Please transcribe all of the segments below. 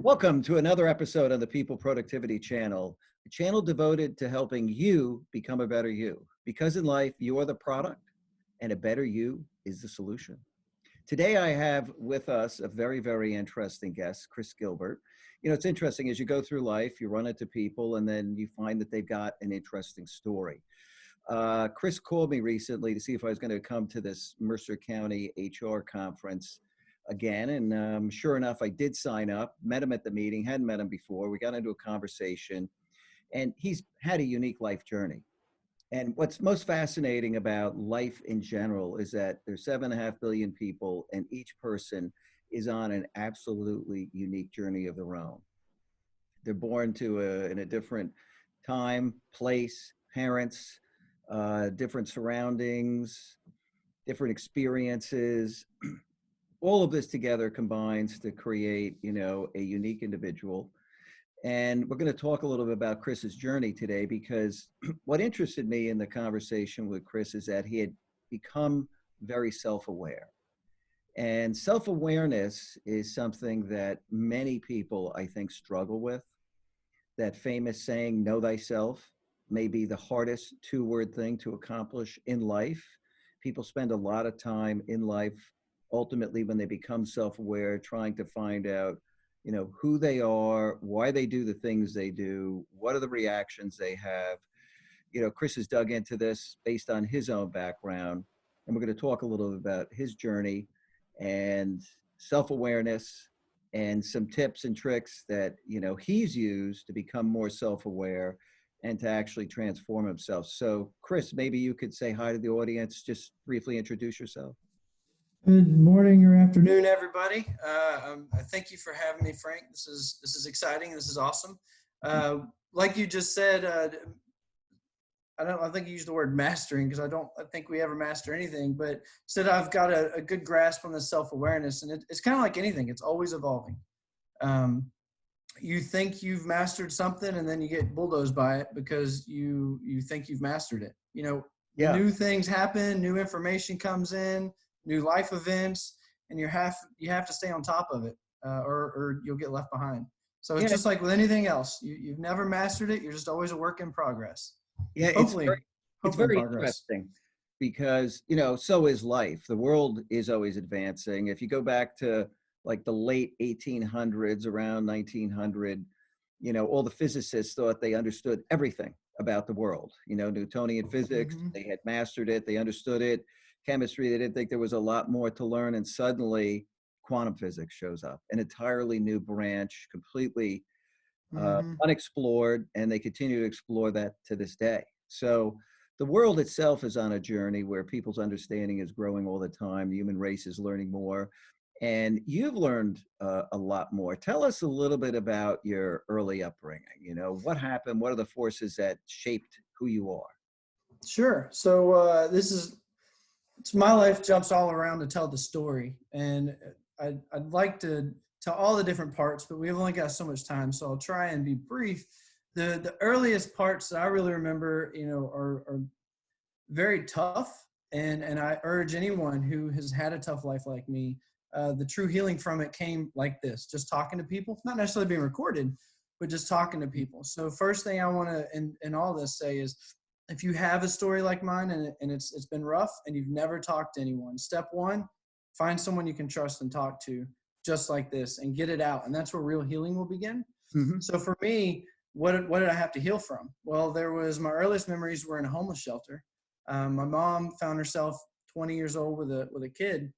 Welcome to another episode on the People Productivity Channel, a channel devoted to helping you become a better you. Because in life, you are the product and a better you is the solution. Today, I have with us a very, very interesting guest, Chris Gilbert. You know, it's interesting as you go through life, you run into people and then you find that they've got an interesting story. Chris called me recently to see if I was going to come to this Mercer County HR conference again. And sure enough, I did sign up, met him at the meeting, hadn't met him before. We got into a conversation and he's had a unique life journey. And what's most fascinating about life in general is that there's 7.5 billion people and each person is on an absolutely unique journey of their own. They're born in a different time, place, parents, different surroundings, different experiences. All of this together combines to create, a unique individual. And we're going to talk a little bit about Chris's journey today, because what interested me in the conversation with Chris is that he had become very self-aware. And self-awareness is something that many people, I think, struggle with. That famous saying, know thyself, may be the hardest two-word thing to accomplish in life. People spend a lot of time in life, ultimately, when they become self-aware, trying to find out, who they are, why they do the things they do, what are the reactions they have. Chris has dug into this based on his own background, and we're going to talk a little bit about his journey and self-awareness and some tips and tricks that, he's used to become more self-aware and to actually transform himself. So, Chris, maybe you could say hi to the audience, just briefly introduce yourself. Good morning or afternoon, everybody. Thank you for having me, Frank. This is exciting. This is awesome. Like you just said, I think you used the word mastering, because I think we ever master anything, but said I've got a good grasp on the self-awareness, and it's kind of like anything. It's always evolving. You think you've mastered something, and then you get bulldozed by it because you think you've mastered it. Yeah. New things happen, new information comes in, new life events, and you have to stay on top of it, or you'll get left behind. So it's just like with anything else. You've never mastered it. You're just always a work in progress. Yeah, it's very interesting because, so is life. The world is always advancing. If you go back to like the late 1800s, around 1900, all the physicists thought they understood everything about the world. Newtonian physics, they had mastered it, they understood it. Chemistry, they didn't think there was a lot more to learn, and suddenly quantum physics shows up, an entirely new branch, completely unexplored, and they continue to explore that to this day. So the world itself is on a journey where people's understanding is growing all the time. The human race is learning more, and you've learned a lot more. Tell us a little bit about your early upbringing. What happened? What are the forces that shaped who you are? Sure. So my life jumps all around to tell the story, and I'd like to tell all the different parts, but we've only got so much time, so I'll try and be brief. The earliest parts that I really remember, are very tough, and I urge anyone who has had a tough life like me, the true healing from it came like this: just talking to people, not necessarily being recorded, but just talking to people. So first thing I want to, in all this, say is, if you have a story like mine and it's been rough and you've never talked to anyone, step one, find someone you can trust and talk to just like this and get it out. And that's where real healing will begin. Mm-hmm. So for me, what did I have to heal from? Well, my earliest memories were in a homeless shelter. My mom found herself 20 years old with a kid,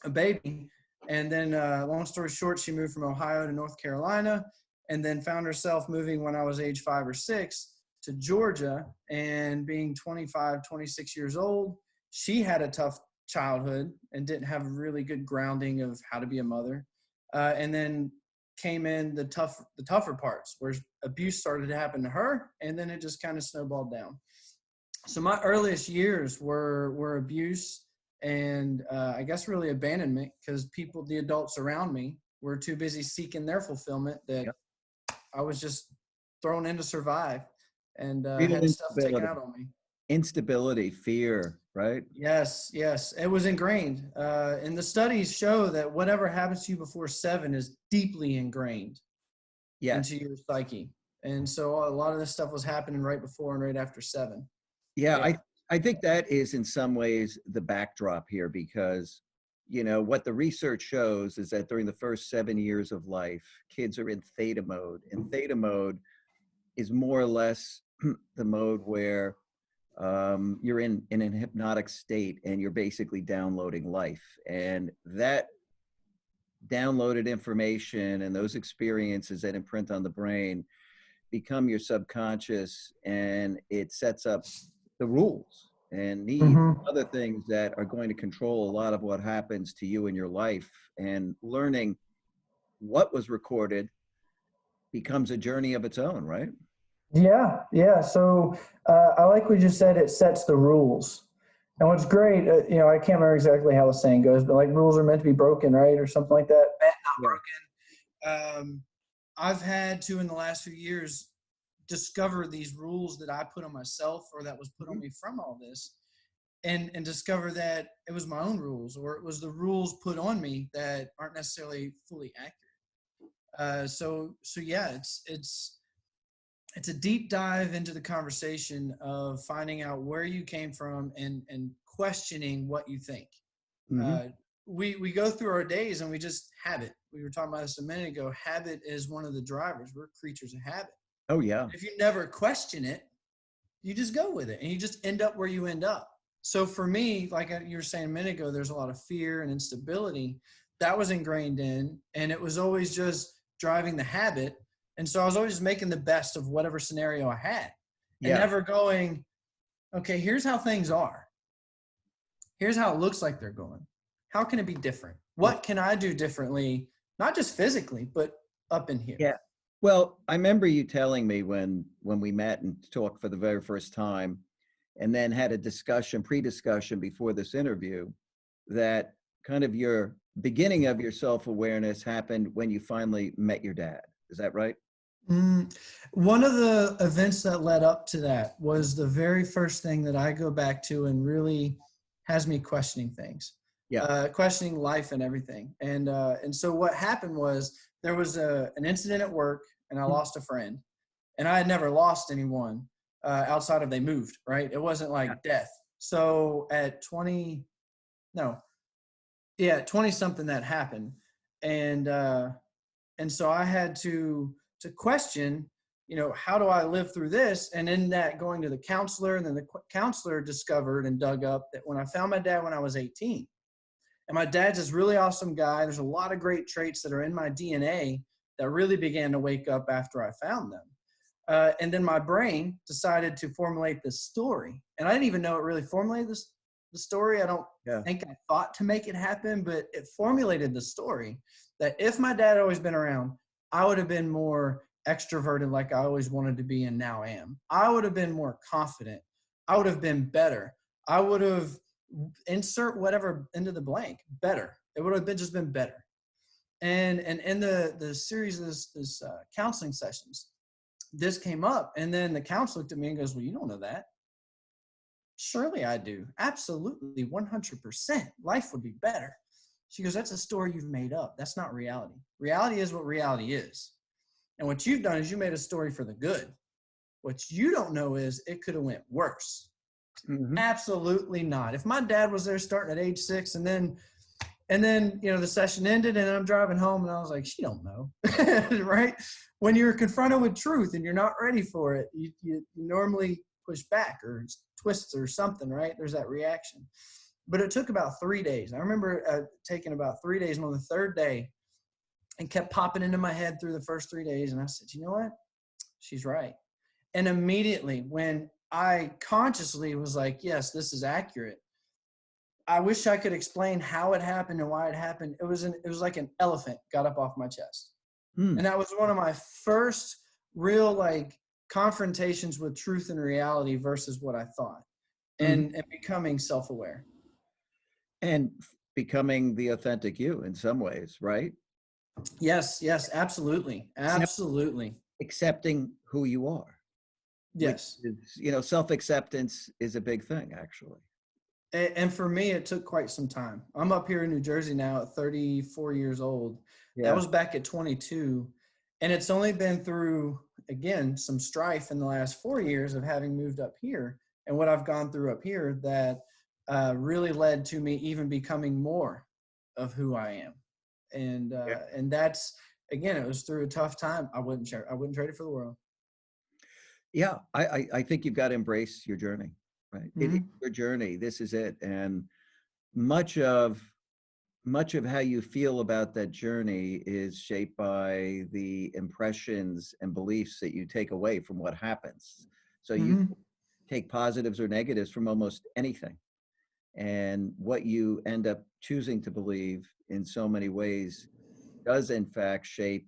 a baby. And then long story short, she moved from Ohio to North Carolina, and then found herself moving when I was age 5 or 6 to Georgia. And being 25, 26 years old, she had a tough childhood and didn't have a really good grounding of how to be a mother. And then came in the tougher parts, where abuse started to happen to her, and then it just kind of snowballed down. So my earliest years were abuse and I guess really abandonment, because the adults around me, were too busy seeking their fulfillment that I was just thrown in to survive. And had stuff taken out on me. Instability, fear, right? Yes. It was ingrained. And the studies show that whatever happens to you before 7 is deeply ingrained. Yeah. into your psyche. And so a lot of this stuff was happening right before and right after 7. Yeah, Yeah. I think that is in some ways the backdrop here because, you know, what the research shows is that during the first 7 years of life, kids are in theta mode. And theta mode is more or less the mode where you're in a hypnotic state and you're basically downloading life. And that downloaded information and those experiences that imprint on the brain become your subconscious, and it sets up the rules and needs Mm-hmm. other things that are going to control a lot of what happens to you in your life. And learning what was recorded becomes a journey of its own, right? Yeah, yeah. So I like what you just said. It sets the rules. And what's great, I can't remember exactly how the saying goes, but like rules are meant to be broken, right, or something like that. Meant, Yeah. not broken. I've had to in the last few years discover these rules that I put on myself or that was put on me from all this, and discover that it was my own rules or it was the rules put on me that aren't necessarily fully accurate. So yeah, it's a deep dive into the conversation of finding out where you came from and questioning what you think. Mm-hmm. We go through our days and we just habit. We were talking about this a minute ago. Habit is one of the drivers. We're creatures of habit. Oh, yeah. If you never question it, you just go with it and you just end up where you end up. So for me, like you were saying a minute ago, there's a lot of fear and instability that was ingrained in, and it was always just driving the habit. And so I was always making the best of whatever scenario I had and Yeah. never going, okay, here's how things are. Here's how it looks like they're going. How can it be different? What can I do differently? Not just physically, but up in here. Yeah. Well, I remember you telling me when we met and talked for the very first time, and then had a discussion, pre-discussion before this interview, that kind of your beginning of your self-awareness happened when you finally met your dad. Is that right? One of the events that led up to that was the very first thing that I go back to and really has me questioning things, Yeah. questioning life and everything. And so what happened was there was an incident at work and I lost a friend, and I had never lost anyone outside of they moved, right? It wasn't Yeah. like death. So at 20, no, yeah, 20 something that happened. And, and so I had to question, how do I live through this? And in that, going to the counselor, and then the counselor discovered and dug up that when I found my dad when I was 18, and my dad's this really awesome guy. There's a lot of great traits that are in my DNA that really began to wake up after I found them. And then my brain decided to formulate this story, and I didn't even know it really formulated the story. I don't Yeah. think I thought to make it happen, but it formulated the story that if my dad had always been around, I would have been more extroverted like I always wanted to be and now am. I would have been more confident. I would have been better. I would have insert whatever into the blank better. It would have been better. And in the series of this counseling sessions, this came up, and then the counselor looked at me and goes, "Well, you don't know that." Surely I do. Absolutely, 100%. Life would be better. She goes, "That's a story you've made up. That's not reality. Reality is what reality is. And what you've done is you made a story for the good. What you don't know is it could have went worse." Mm-hmm. Absolutely not. If my dad was there starting at age 6, and then the session ended and I'm driving home and I was like, she don't know. Right? When you're confronted with truth and you're not ready for it, you normally push back or twist or something, right? There's that reaction. But it took about 3 days. I remember taking about 3 days, and on the third day, and kept popping into my head through the first 3 days. And I said, you know what? She's right. And immediately when I consciously was like, yes, this is accurate, I wish I could explain how it happened and why it happened. It was like an elephant got up off my chest. Mm. And that was one of my first real confrontations with truth and reality versus what I thought, Mm-hmm. and becoming self-aware. And becoming the authentic you in some ways, right? Yes, absolutely. Absolutely. Accepting who you are. Yes. Which is, self-acceptance is a big thing, actually. And for me, it took quite some time. I'm up here in New Jersey now at 34 years old. Yeah. That was back at 22. And it's only been through, again, some strife in the last 4 years of having moved up here and what I've gone through up here that really led to me even becoming more of who I am. And that's, again, it was through a tough time. I wouldn't trade it for the world. Yeah, I think you've got to embrace your journey, right? It is your journey. This is it. And much of how you feel about that journey is shaped by the impressions and beliefs that you take away from what happens. So you take positives or negatives from almost anything. And what you end up choosing to believe in so many ways does in fact shape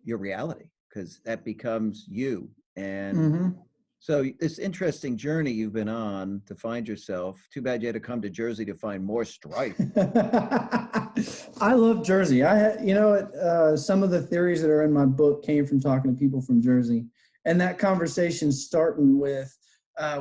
your reality, because that becomes you. And so this interesting journey you've been on to find yourself. Too bad you had to come to Jersey to find more strife. I love Jersey. Some of the theories that are in my book came from talking to people from Jersey, and that conversation starting with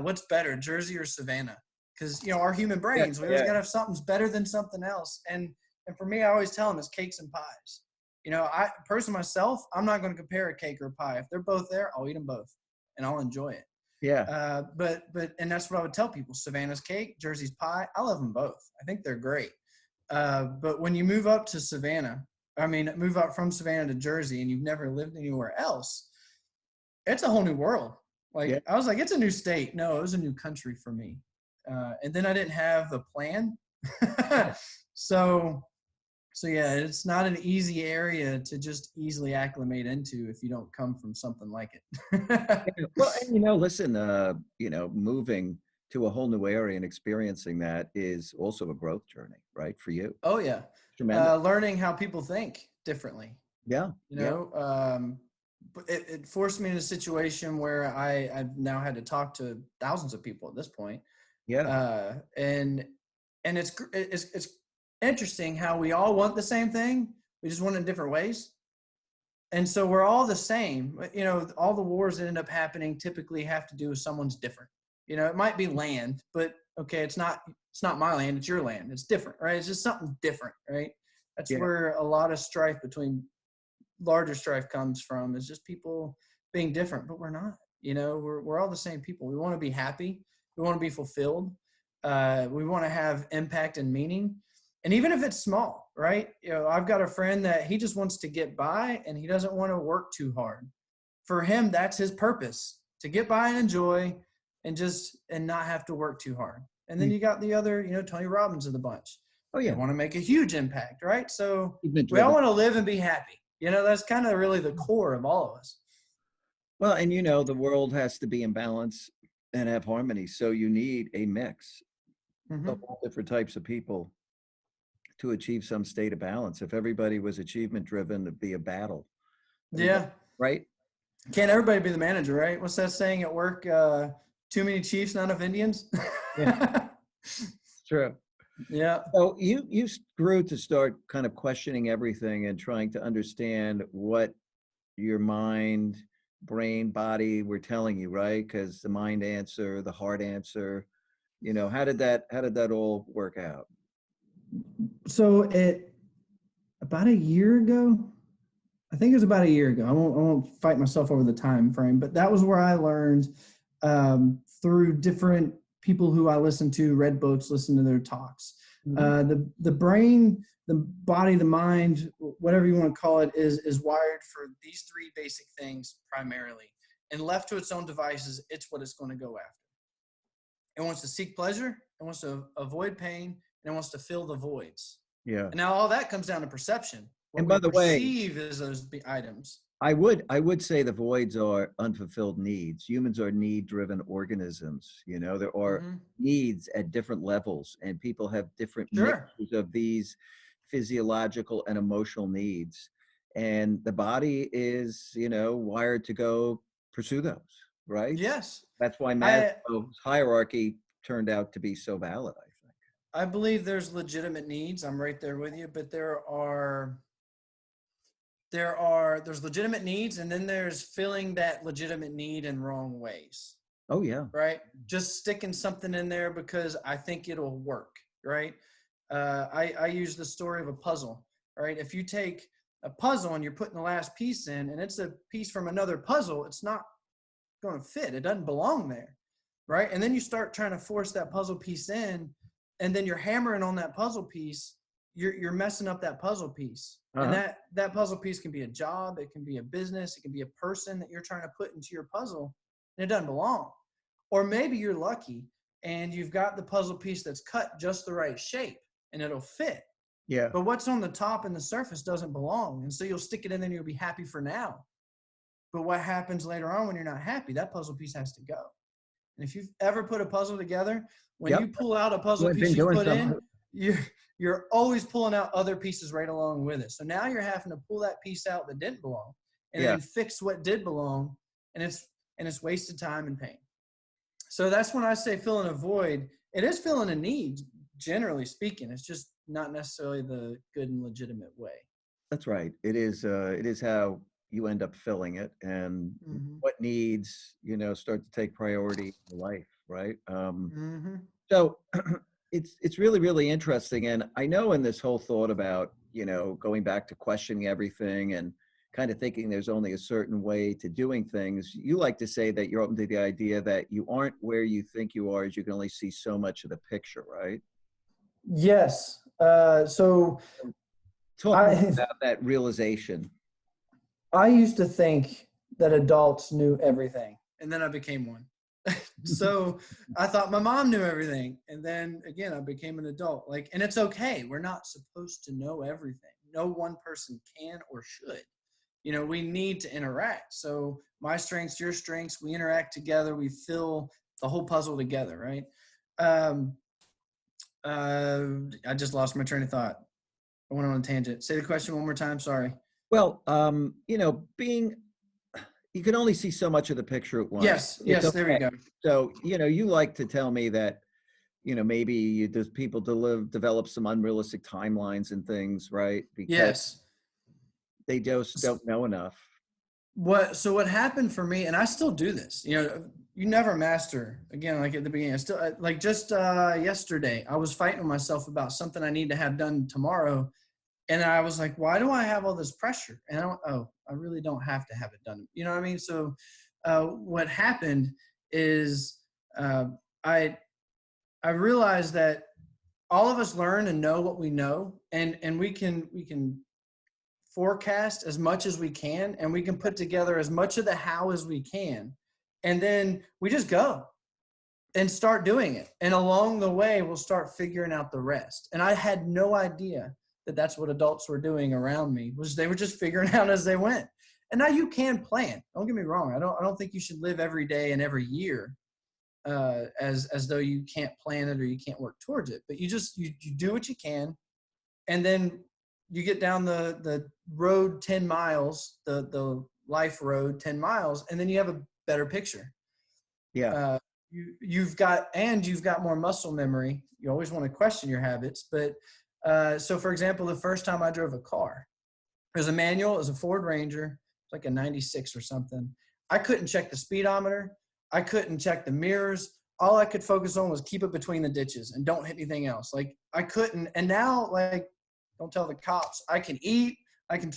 what's better, Jersey or Savannah? Because our human brains, we always got to have something's better than something else. And for me, I always tell them it's cakes and pies. I personally myself, I'm not going to compare a cake or a pie. If they're both there, I'll eat them both, and I'll enjoy it. Yeah. But that's what I would tell people. Savannah's cake, Jersey's pie. I love them both. I think they're great. But when you move up to move up from Savannah to Jersey, and you've never lived anywhere else, it's a whole new world. I was like, it's a new state. No, it was a new country for me. And then I didn't have the plan. So yeah, it's not an easy area to just easily acclimate into if you don't come from something like it. Well, and listen, moving to a whole new area and experiencing that is also a growth journey, right? For you. Oh yeah. Tremendous. Learning how people think differently. Yeah. But it forced me in a situation where I've now had to talk to thousands of people at this point. Yeah. And it's interesting how we all want the same thing. We just want it in different ways. And so we're all the same. All the wars that end up happening typically have to do with someone's different. It might be land, but okay, it's not my land, it's your land. It's different, right? It's just something different, right? That's where a lot of larger strife comes from, is just people being different, but we're not. We're all the same people. We want to be happy. We want to be fulfilled. We want to have impact and meaning. And even if it's small, right? I've got a friend that he just wants to get by and he doesn't want to work too hard. For him, that's his purpose, to get by and enjoy and not have to work too hard. And then you got the other, Tony Robbins of the bunch. Oh yeah. They want to make a huge impact, right? So we all want to live and be happy. That's kind of really the core of all of us. Well, and the world has to be in balance and have harmony. So you need a mix of all different types of people to achieve some state of balance. If everybody was achievement driven, it'd be a battle. Yeah. Right? Can't everybody be the manager, right? What's that saying at work? Too many chiefs, not enough Indians. Yeah. True. Yeah. So you grew to start kind of questioning everything and trying to understand what your mind, brain, body were telling you, right? Because the mind answer, the heart answer, how did that all work out? So about a year ago, I think it was about a year ago. I won't fight myself over the time frame, but that was where I learned through different people who I listened to, read books, listened to their talks. The brain, the body, the mind, whatever you want to call it, is wired for these three basic things primarily. And left to its own devices, it's what it's going to go after. It wants to seek pleasure, it wants to avoid pain, and it wants to fill the voids. Yeah. And now all that comes down to perception. What and by the way, perceive as those items. I would say the voids are unfulfilled needs. Humans are need-driven organisms. There are needs at different levels, and people have different mixtures of these physiological and emotional needs. And the body is, wired to go pursue those, right? Yes. That's why Maslow's hierarchy turned out to be so valid, I think. I believe there's legitimate needs. I'm right there with you, but there's legitimate needs, and then there's filling that legitimate need in wrong ways. Oh yeah. Right. Just sticking something in there because I think it'll work. Right. I use the story of a puzzle. Right. If you take a puzzle and you're putting the last piece in, and it's a piece from another puzzle, it's not going to fit. It doesn't belong there, right? And then you start trying to force that puzzle piece in, and then you're hammering on that puzzle piece. You're messing up that puzzle piece. And that puzzle piece can be a job, it can be a business, it can be a person that you're trying to put into your puzzle, and it doesn't belong. Or maybe you're lucky and you've got the puzzle piece that's cut just the right shape and it'll fit. Yeah. But what's on the top and the surface doesn't belong. And so you'll stick it in there and you'll be happy for now. But what happens later on when you're not happy, that puzzle piece has to go. And if you've ever put a puzzle together, when you pull out a puzzle piece you put in, you're always pulling out other pieces right along with it. So now you're having to pull that piece out that didn't belong and then fix what did belong. And it's wasted time and pain. So that's when I say filling a void. It is filling a need, generally speaking. It's just not necessarily the good and legitimate way. That's right. It is how you end up filling it, and what needs, start to take priority in life, right? So it's really, really interesting. And I know in this whole thought about, going back to questioning everything and kind of thinking there's only a certain way to doing things, you like to say that you're open to the idea that you aren't where you think you are, as you can only see so much of the picture, right? Yes. So talk about that realization. I used to think that adults knew everything, and then I became one. So I thought my mom knew everything. And then again, I became an adult. And it's okay. We're not supposed to know everything. No one person can or should. We need to interact. So my strengths, your strengths, we interact together. We fill the whole puzzle together, right? I just lost my train of thought. I went on a tangent. Say the question one more time. Sorry. Well, you can only see so much of the picture at once. Yes, okay. There we go. So, you like to tell me that, maybe there's people develop some unrealistic timelines and things, right? Because they just don't know enough. So what happened for me, and I still do this, you never master, again, like at the beginning, I still, just yesterday, I was fighting with myself about something I need to have done tomorrow. And I was like, why do I have all this pressure? And I really don't have to have it done. You know what I mean? So what happened is I realized that all of us learn and know what we know, and we can forecast as much as we can, and we can put together as much of the how as we can. And then we just go and start doing it. And along the way, we'll start figuring out the rest. And I had no idea that that's what adults were doing around me, was they were just figuring out as they went. And now you can plan. Don't get me wrong. I don't think you should live every day and every year as though you can't plan it or you can't work towards it. But you do what you can, and then you get down the road 10 miles, the life road 10 miles, and then you have a better picture. Yeah. You've got more muscle memory. You always want to question your habits, but so for example, the first time I drove a car, it was a manual, it was a Ford Ranger, like a 96 or something. I couldn't check the speedometer. I couldn't check the mirrors. All I could focus on was keep it between the ditches and don't hit anything else. I couldn't. And now, don't tell the cops, I can eat, I can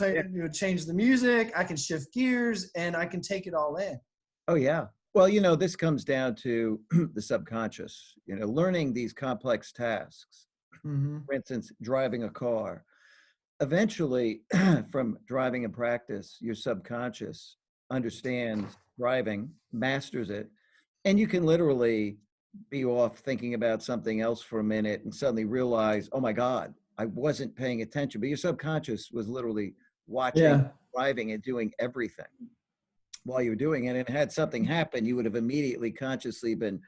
change the music, I can shift gears, and I can take it all in. Oh yeah. Well, this comes down to the subconscious, learning these complex tasks. For instance, driving a car. Eventually, from driving in practice, your subconscious understands driving, masters it, and you can literally be off thinking about something else for a minute and suddenly realize, oh my God, I wasn't paying attention. But your subconscious was literally watching, driving, and doing everything while you were doing it. And had something happen, you would have immediately consciously been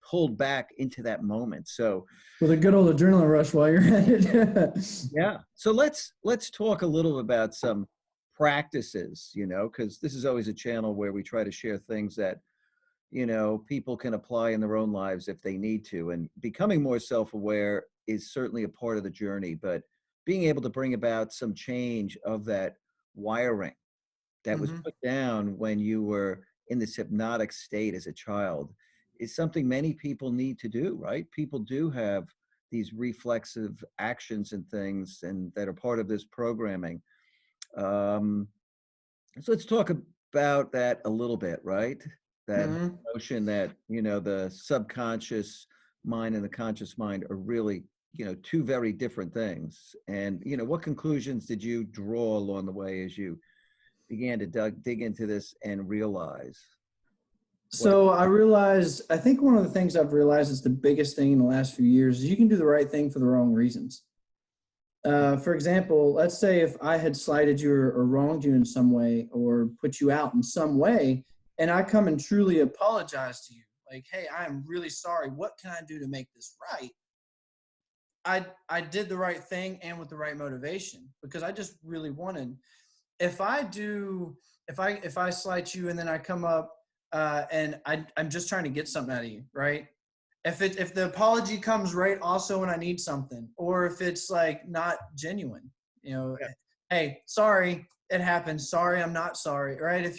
pulled back into that moment. So with a good old adrenaline rush while you're at it. Yeah. So let's talk a little about some practices, because this is always a channel where we try to share things that, people can apply in their own lives if they need to. And becoming more self-aware is certainly a part of the journey, but being able to bring about some change of that wiring that was put down when you were in this hypnotic state as a child is something many people need to do, right? People do have these reflexive actions and things, and that are part of this programming. Um, so let's talk about that a little bit, right? That Hmm. notion that, the subconscious mind and the conscious mind are really, two very different things. And, what conclusions did you draw along the way as you began to dig into this and realize what? So I think one of the things I've realized is the biggest thing in the last few years is you can do the right thing for the wrong reasons. For example, let's say if I had slighted you or wronged you in some way or put you out in some way, and I come and truly apologize to you, like, hey, I am really sorry. What can I do to make this right? I did the right thing and with the right motivation because I just really wanted. If I do, if I slight you and then I come up and I'm just trying to get something out of you, right? If the apology comes right also when I need something, or if it's like not genuine, you know, Yeah. hey, sorry, it happened. Sorry, I'm not sorry, right? If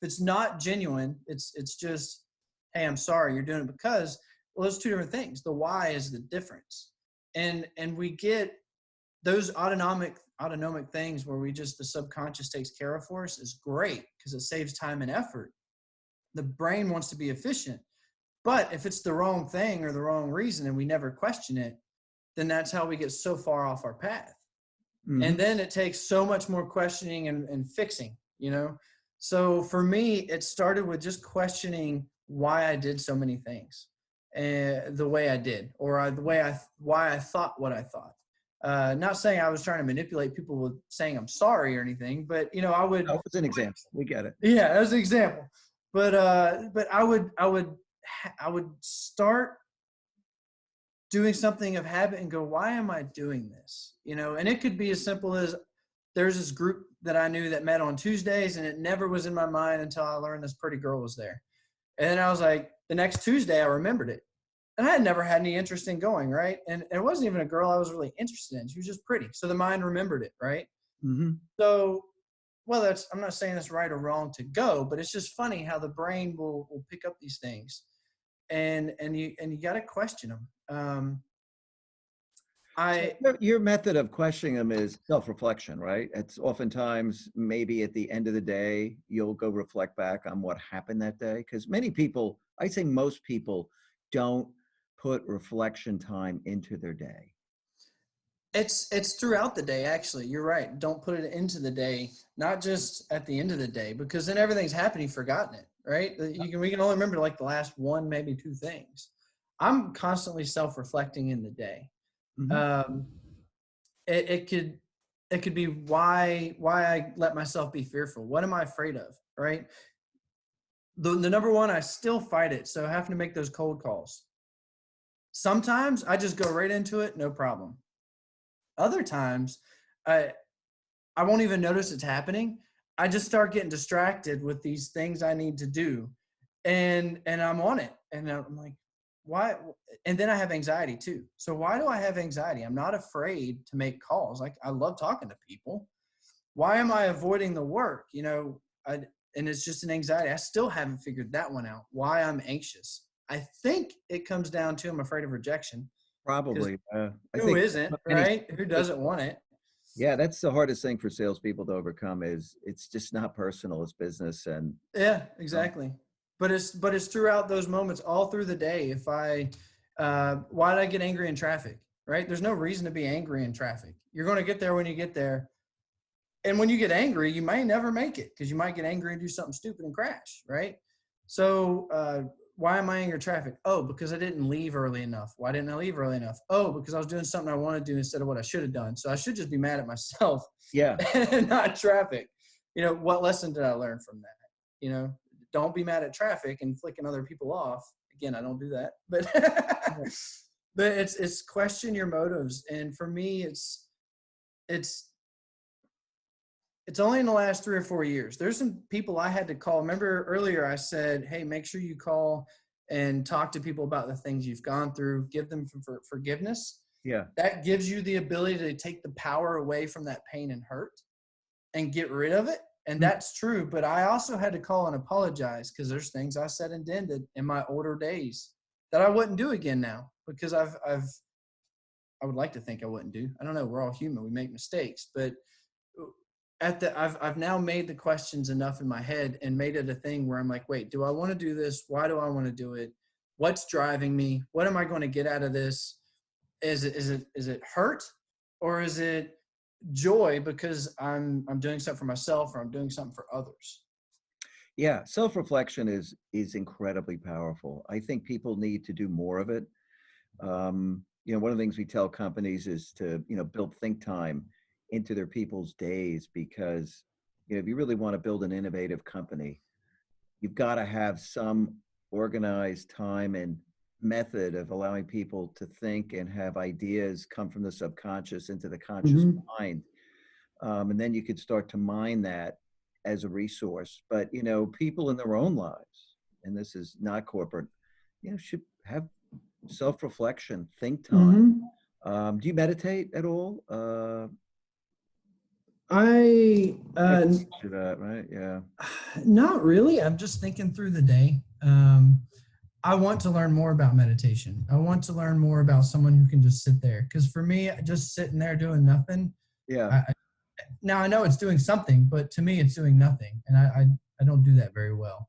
it's not genuine, it's just, hey, I'm sorry. You're doing it because, well, those two different things. The why is the difference, and we get those autonomic things where we just the subconscious takes care of for us is great because it saves time and effort. The brain wants to be efficient, but if it's the wrong thing or the wrong reason and we never question it, then that's how we get so far off our path. And Hmm. then it takes so much more questioning and fixing, you know? So for me, it started with just questioning why I did so many things the way I did, or why I thought what I thought. Not saying I was trying to manipulate people with saying I'm sorry or anything, but That was an example. We get it. yeah, as an example. But I would start doing something of habit and go, why am I doing this? And it could be as simple as there's this group that I knew that met on Tuesdays, and it never was in my mind until I learned this pretty girl was there. And then I was like, the next Tuesday, I remembered it. And I had never had any interest in going, right? And it wasn't even a girl I was really interested in. She was just pretty. So the mind remembered it, right? Hmm. So, well, I'm not saying it's right or wrong to go, but it's just funny how the brain will pick up these things, and you got to question them. So I your method of questioning them is self-reflection, right? It's oftentimes maybe at the end of the day, you'll go reflect back on what happened that day. Because many people, I say most people, don't put reflection time into their day. It's throughout the day. Actually, you're right. Don't put it into the day, not just at the end of the day, because then everything's happened. You've forgotten it, right? We can only remember like the last one, maybe two things. I'm constantly self-reflecting in the day. Hmm. Um, it could be why I let myself be fearful. What am I afraid of? Right. The number one, I still fight it. So having to make those cold calls. Sometimes I just go right into it, no problem. Other times, I I won't even notice it's happening. I just start getting distracted with these things I need to do, and I'm on it, and I'm like, why? And then I have anxiety too. So why do I have anxiety? I'm not afraid to make calls. Like I love talking to people. Why am I avoiding the work? And it's just an anxiety. I still haven't figured that one out. Why I'm anxious. I think it comes down to I'm afraid of rejection because Probably. I who think isn't, any, right? Who doesn't want it? yeah, that's the hardest thing for salespeople to overcome is it's just not personal, it's business. And Yeah, um, exactly. But it's throughout those moments, all through the day. If I, why did I get angry in traffic? Right? There's no reason to be angry in traffic. You're going to get there when you get there, and when you get angry, you may never make it because you might get angry and do something stupid and crash. Right? So why am I angry in traffic? Oh, because I didn't leave early enough. Why didn't I leave early enough? Oh, because I was doing something I wanted to do instead of what I should have done. So I should just be mad at myself yeah, and not traffic. What lesson did I learn from that? Don't be mad at traffic and flicking other people off. Again, I don't do that, but yeah. but it's question your motives. And for me, it's it's only in the last 3 or 4 years. There's some people I had to call. Remember earlier I said, hey, make sure you call and talk to people about the things you've gone through, give them forgiveness. Yeah. That gives you the ability to take the power away from that pain and hurt and get rid of it. And Mm. that's true. But I also had to call and apologize because there's things I said and did in my older days that I wouldn't do again now because I would like to think I wouldn't do. I don't know. We're all human. We make mistakes, but I've now made the questions enough in my head and made it a thing where I'm like, wait, do I want to do this? Why do I want to do it? What's driving me? What am I going to get out of this? Is it hurt, or is it joy because I'm doing something for myself, or I'm doing something for others? Yeah, self-reflection is incredibly powerful. I think people need to do more of it. One of the things we tell companies is to, build think time into their people's days, because, if you really want to build an innovative company, you've got to have some organized time and method of allowing people to think and have ideas come from the subconscious into the conscious Mm-hmm. mind. And then you could start to mine that as a resource. But, people in their own lives, and this is not corporate, should have self-reflection, think time. Do you meditate at all? I To that, right? Yeah. Not really. I'm just thinking through the day. I want to learn more about meditation. I want to learn more about someone who can just sit there. Because for me, just sitting there doing nothing. Yeah. Now I know it's doing something, but to me, it's doing nothing, and I don't do that very well.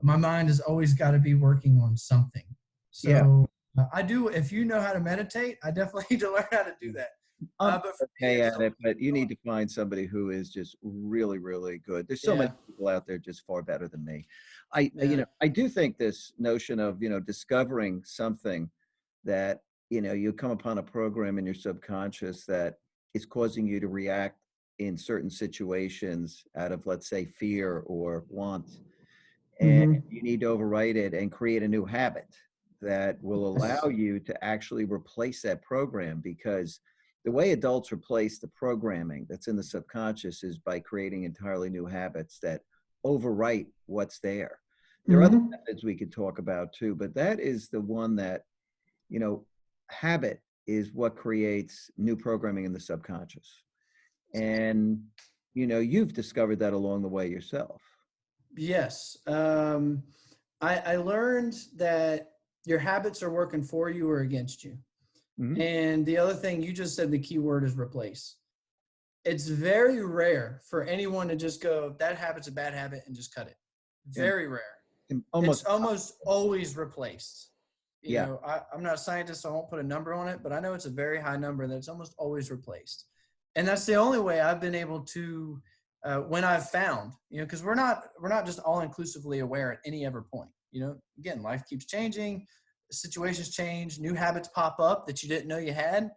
My mind has always got to be working on something. So I do. If you know how to meditate, I definitely need to learn how to do that. I'm But for me, okay it's at it, but you need to find somebody who is just really, really good. There's so many people out there just far better than me. I do think this notion of, discovering something that, you come upon a program in your subconscious that is causing you to react in certain situations out of, let's say, fear or want. And you need to overwrite it and create a new habit that will allow you to actually replace that program, because the way adults replace the programming that's in the subconscious is by creating entirely new habits that overwrite what's there. There are other methods we could talk about too, but that is the one that, habit is what creates new programming in the subconscious. And, you've discovered that along the way yourself. Yes. I learned that your habits are working for you or against you. Mm-hmm. And the other thing you just said, the key word is replace. It's very rare for anyone to just go, that habit's a bad habit, and just cut it. Very rare. It's almost always replaced. I'm not a scientist, so I won't put a number on it, but I know it's a very high number that it's almost always replaced. And that's the only way I've been able to, when I've found, because we're not just all inclusively aware at any ever point. Again, life keeps changing, situations change, new habits pop up that you didn't know you had.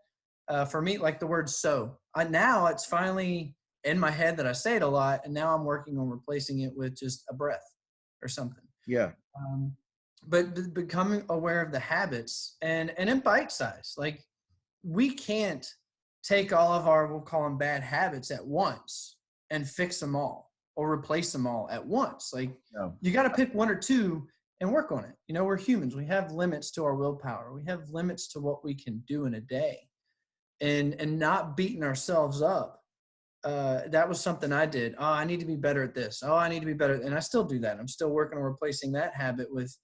For me, like the word "so," now it's finally in my head that I say it a lot, and now I'm working on replacing it with just a breath or something. Yeah. But becoming aware of the habits and in bite size, like we can't take all of our, we'll call them bad habits at once and fix them all or replace them all at once. Like you got to pick one or two and work on it. We're humans. We have limits to our willpower. We have limits to what we can do in a day, and not beating ourselves up. That was something I did. Oh, I need to be better at this. Oh, I need to be better. And I still do that. I'm still working on replacing that habit with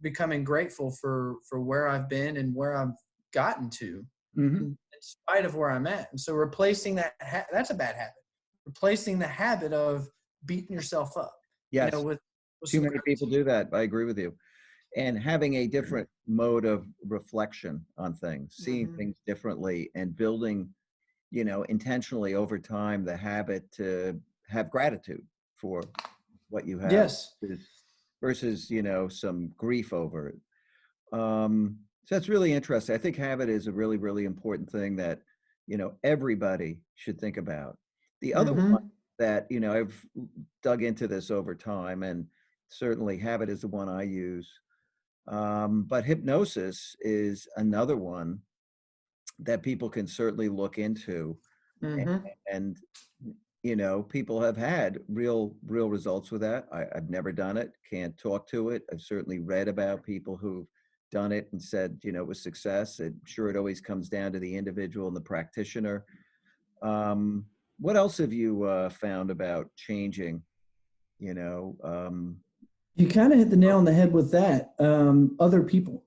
becoming grateful for where I've been and where I've gotten to in spite of where I'm at. And so replacing that, that's a bad habit. Replacing the habit of beating yourself up. Yes. With too many people do that. I agree with you. And having a different mode of reflection on things, seeing things differently, and building, intentionally over time the habit to have gratitude for what you have. Yes. Versus, some grief over it. So that's really interesting. I think habit is a really, really important thing that, everybody should think about. The other one that, I've dug into this over time, and certainly habit is the one I use. But hypnosis is another one that people can certainly look into. And people have had real results with that. I've never done it, can't talk to it. I've certainly read about people who've done it and said, it was success. I'm sure it always comes down to the individual and the practitioner. What else have you found about changing, You kind of hit the nail on the head with that. Other people,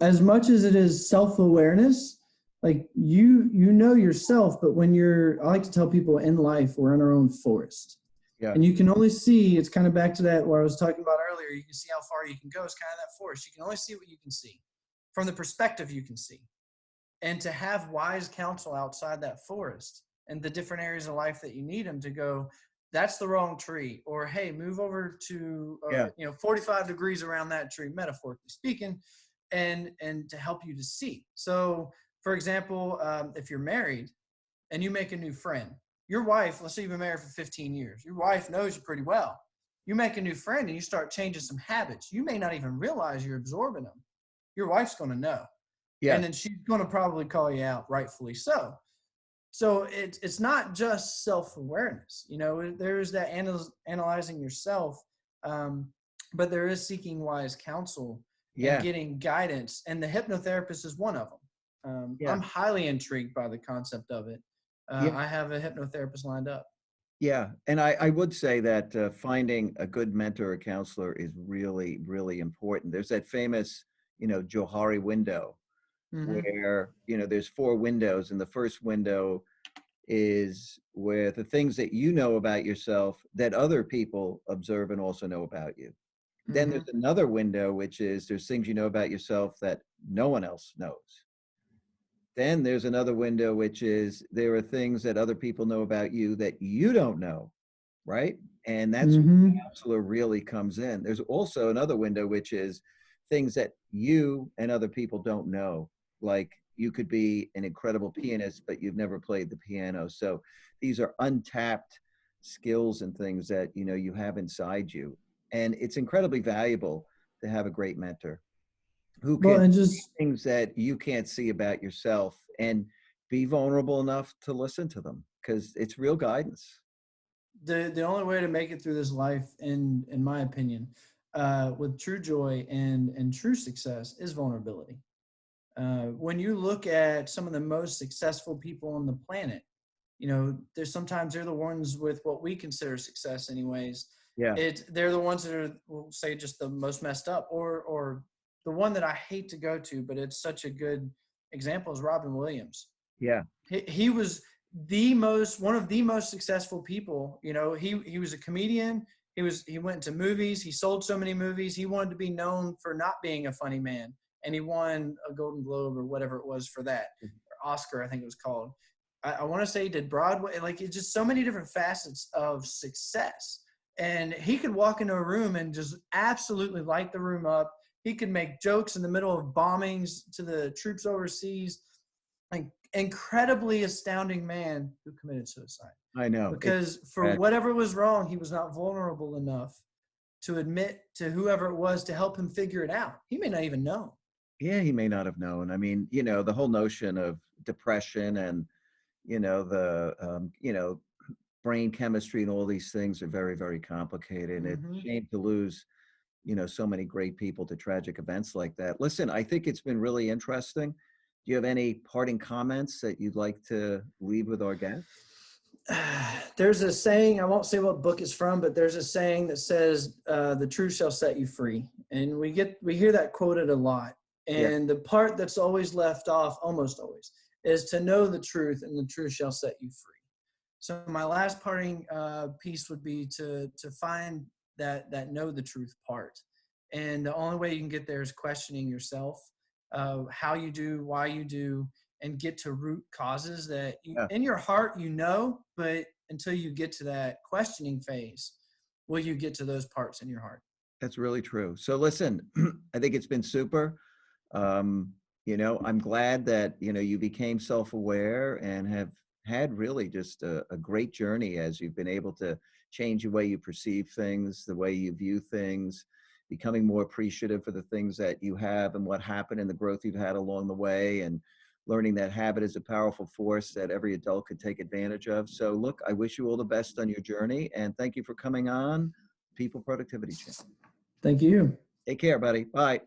as much as it is self-awareness, like you know yourself, but when I like to tell people in life, we're in our own forest. Yeah. And you can only see, it's kind of back to that where I was talking about earlier, you can see how far you can go. It's kind of that forest. You can only see what you can see from the perspective you can see. And to have wise counsel outside that forest and the different areas of life that you need them to go, that's the wrong tree, or hey, move over to 45 degrees around that tree, metaphorically speaking, and to help you to see. So for example, if you're married and you make a new friend, your wife, let's say you've been married for 15 years, your wife knows you pretty well. You make a new friend and you start changing some habits. You may not even realize you're absorbing them. Your wife's going to know. Yes. And then she's going to probably call you out, rightfully so. So it's not just self-awareness. There's that analyzing yourself, but there is seeking wise counsel and getting guidance. And the hypnotherapist is one of them. I'm highly intrigued by the concept of it. I have a hypnotherapist lined up. Yeah. And I would say that finding a good mentor or counselor is really, really important. There's that famous, Johari window where, there's 4 windows, and the first window is where the things that you know about yourself that other people observe and also know about you. Then there's another window, which is there's things you know about yourself that no one else knows. Then there's another window, which is there are things that other people know about you that you don't know, right? And that's where the counselor really comes in. There's also another window, which is things that you and other people don't know. Like you could be an incredible pianist, but you've never played the piano. So these are untapped skills and things that, you have inside you. And it's incredibly valuable to have a great mentor who can see things that you can't see about yourself and be vulnerable enough to listen to them, because it's real guidance. The only way to make it through this life, in my opinion, with true joy and true success, is vulnerability. When you look at some of the most successful people on the planet, they're the ones with what we consider success anyways. Yeah. They're the ones that are, we'll say, just the most messed up, or the one that I hate to go to, but it's such a good example, is Robin Williams. Yeah. He was one of the most successful people. He was a comedian. He went into movies. He sold so many movies. He wanted to be known for not being a funny man. And he won a Golden Globe or whatever it was for that, or Oscar, I think it was called. I want to say he did Broadway. Like, it's just so many different facets of success. And he could walk into a room and just absolutely light the room up. He could make jokes in the middle of bombings to the troops overseas. Like, incredibly astounding man who committed suicide. I know. Because for whatever was wrong, he was not vulnerable enough to admit to whoever it was to help him figure it out. He may not even know. Yeah, he may not have known. I mean, the whole notion of depression and, the, brain chemistry and all these things are very, very complicated. It's a shame to lose, so many great people to tragic events like that. Listen, I think it's been really interesting. Do you have any parting comments that you'd like to leave with our guests? There's a saying, I won't say what book it's from, but there's a saying that says, the truth shall set you free. And we hear that quoted a lot. And the part that's always left off, almost always, is to know the truth, and the truth shall set you free. So my last parting piece would be to find that know the truth part. And the only way you can get there is questioning yourself, how you do, why you do, and get to root causes that in your heart, but until you get to that questioning phase, will you get to those parts in your heart? That's really true. So listen, I think it's been super. I'm glad that, you became self-aware and have had really just a great journey as you've been able to change the way you perceive things, the way you view things, becoming more appreciative for the things that you have and what happened and the growth you've had along the way, and learning that habit is a powerful force that every adult could take advantage of. So look, I wish you all the best on your journey, and thank you for coming on People Productivity Channel. Thank you. Take care, buddy. Bye.